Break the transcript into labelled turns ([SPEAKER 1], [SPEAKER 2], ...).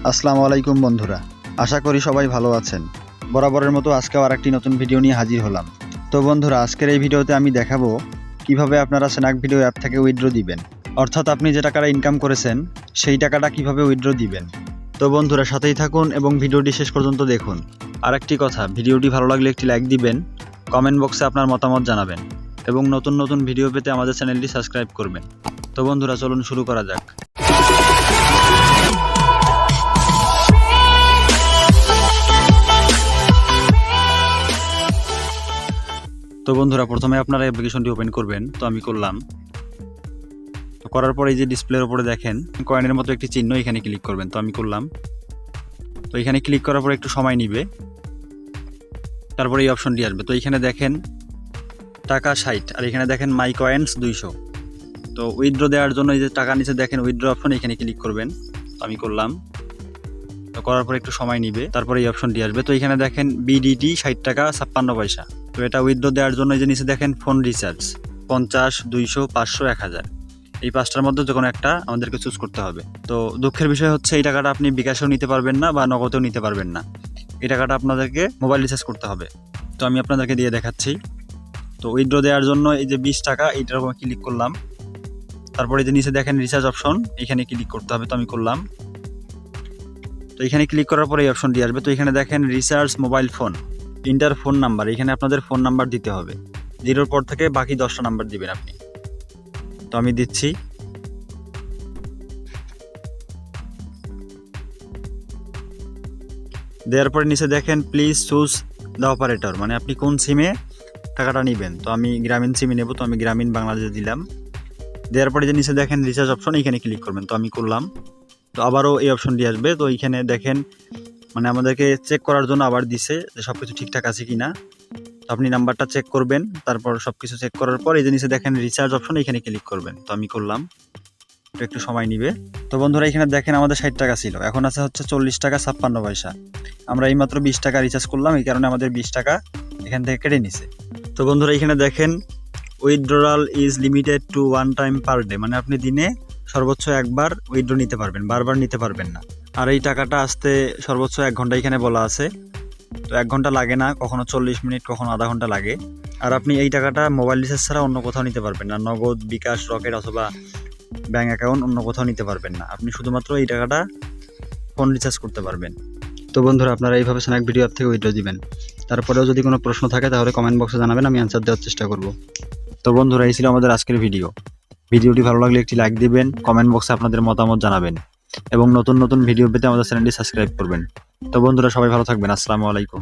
[SPEAKER 1] আসসালামু আলাইকুম বন্ধুরা, আশা করি সবাই ভালো আছেন। বরাবরের মতো আজকেও আরেকটি নতুন ভিডিও নিয়ে হাজির হলাম। তো বন্ধুরা, আজকের এই ভিডিওতে আমি দেখাবো কিভাবে আপনারা স্ন্যাক ভিডিও অ্যাপ থেকে উইথড্র দিবেন, অর্থাৎ আপনি যে টাকাটা ইনকাম করেছেন সেই টাকাটা কিভাবে উইথড্র দিবেন। তো বন্ধুরা, সাথেই থাকুন এবং ভিডিওটি শেষ পর্যন্ত দেখুন। আরেকটি কথা, ভিডিওটি ভালো লাগলে একটি লাইক দিবেন, কমেন্ট বক্সে আপনার মতামত জানাবেন এবং নতুন নতুন ভিডিও পেতে আমাদের চ্যানেলটি সাবস্ক্রাইব করবেন। তো বন্ধুরা, চলুন শুরু করা যাক। তো বন্ধুরা, প্রথমে আপনারা অ্যাপ্লিকেশনটি ওপেন করবেন। তো আমি করলাম। তো করার পরে এই যে ডিসপ্লের উপরে দেখেন কয়েনের মতো একটি চিহ্ন, এখানে ক্লিক করবেন। তো আমি করলাম। তো এখানে ক্লিক করার পরে একটু সময় নিবে, তারপরে এই অপশনটি আসবে। তো এখানে দেখেন টাকা 60 আর এখানে দেখেন মাই কয়েন্স 200। তো উইথড্র দেওয়ার জন্য এই যে টাকা নিচে দেখেন উইথড্র অপশন, এখানে ক্লিক করবেন। তো আমি করলাম। তো করার পরে একটু সময় নিবে, তারপরে এই অপশনটি আসবে। তো এখানে দেখেন বিডিটি 60 টাকা 56 পয়সা। তো এটা উইথড্র দেওয়ার জন্য এই যে নিচে দেখেন ফোন রিচার্জ 50, 200, 500, 1000, এই পাঁচটার মধ্যে যে কোনো একটা আমাদেরকে চুজ করতে হবে। তো দুঃখের বিষয় হচ্ছে এই টাকাটা আপনি বিকাশেও নিতে পারবেন না বা নগদেও নিতে পারবেন না। এই টাকাটা আপনাদেরকে মোবাইল রিচার্জ করতে হবে। তো আমি আপনাদেরকে দিয়ে দেখাচ্ছি। তো উইথড্র দেওয়ার জন্য এই যে 20 টাকা, এইটার উপর ক্লিক করলাম। তারপরে যে নিচে দেখেন রিচার্জ অপশন, এখানে ক্লিক করতে হবে। তো আমি করলাম। তো এখানে ক্লিক করার পরে এই অপশনটি আসবে। তো এখানে দেখেন recharge mobile phone, inter phone number, এখানে আপনাদের ফোন নাম্বার দিতে হবে। 0-র পর থেকে বাকি 10টা নাম্বার দিবেন আপনি। তো আমি দিচ্ছি। দেওয়ার পরে নিচে দেখেন প্লিজ চুজ দ্য অপারেটর, মানে আপনি কোন সিমে টাকাটা নেবেন। তো আমি গ্রামীণ সিমে নেব। তো আমি গ্রামীণ বাংলাদেশে দিলাম। দেওয়ার পরে যে নিচে দেখেন রিচার্জ অপশন, এখানে ক্লিক করবেন। তো আমি করলাম। তো আবারও এই অপশনটি আসবে। তো এইখানে দেখেন মানে আমাদেরকে চেক করার জন্য আবার দিছে যে সব কিছু ঠিকঠাক আছে কি না। তো আপনি নাম্বারটা চেক করবেন, তারপর সব কিছু চেক করার পর এই যে নিচে দেখেন রিচার্জ অপশন, এখানে ক্লিক করবেন। তো আমি করলাম। একটু সময় নিবে। তো বন্ধুরা, এখানে দেখেন আমাদের 60 টাকা ছিল, এখন আছে হচ্ছে 40 টাকা 56 পয়সা। আমরা এইমাত্র 20 টাকা রিচার্জ করলাম, এই কারণে আমাদের 20 টাকা এখান থেকে কেটে নিছে। তো বন্ধুরা, এখানে দেখেন withdrawal is limited to 1 time per day, মানে আপনি দিনে সর্বোচ্চ একবার উইথড্র নিতে পারবেন, বারবার নিতে পারবেন না। আর এই টাকাটা আসতে সর্বোচ্চ 1 ঘন্টা এখানে বলা আছে। তো 1 ঘন্টা লাগে না, কখনো 40 মিনিট, কখনো আধা ঘন্টা লাগে। আর আপনি এই টাকাটা মোবাইল রিচার্জ ছাড়া অন্য কোথাও নিতে পারবেন না, নগদ, বিকাশ, রকেট অথবা ব্যাঙ্ক অ্যাকাউন্ট অন্য কোথাও নিতে পারবেন না। আপনি শুধুমাত্র এই টাকাটা ফোন রিচার্জ করতে পারবেন। তো বন্ধুরা, আপনারা এইভাবে স্ন্যাক ভিডিও অ্যাপ থেকে উইথড্র দিবেন। তারপরেও যদি কোনো প্রশ্ন থাকে তাহলে কমেন্ট বক্সে জানাবেন, আমি অ্যান্সার দেওয়ার চেষ্টা করব। তো বন্ধুরা, এই ছিল আমাদের আজকের ভিডিওটি ভালো লাগলে একটি লাইক দিবেন, কমেন্ট বক্সে আপনাদের মতামত জানাবেন এবং নতুন নতুন ভিডিও পেতে আমাদের চ্যানেলটি সাবস্ক্রাইব করবেন। তো বন্ধুরা, সবাই ভালো থাকবেন। আসসালামু আলাইকুম।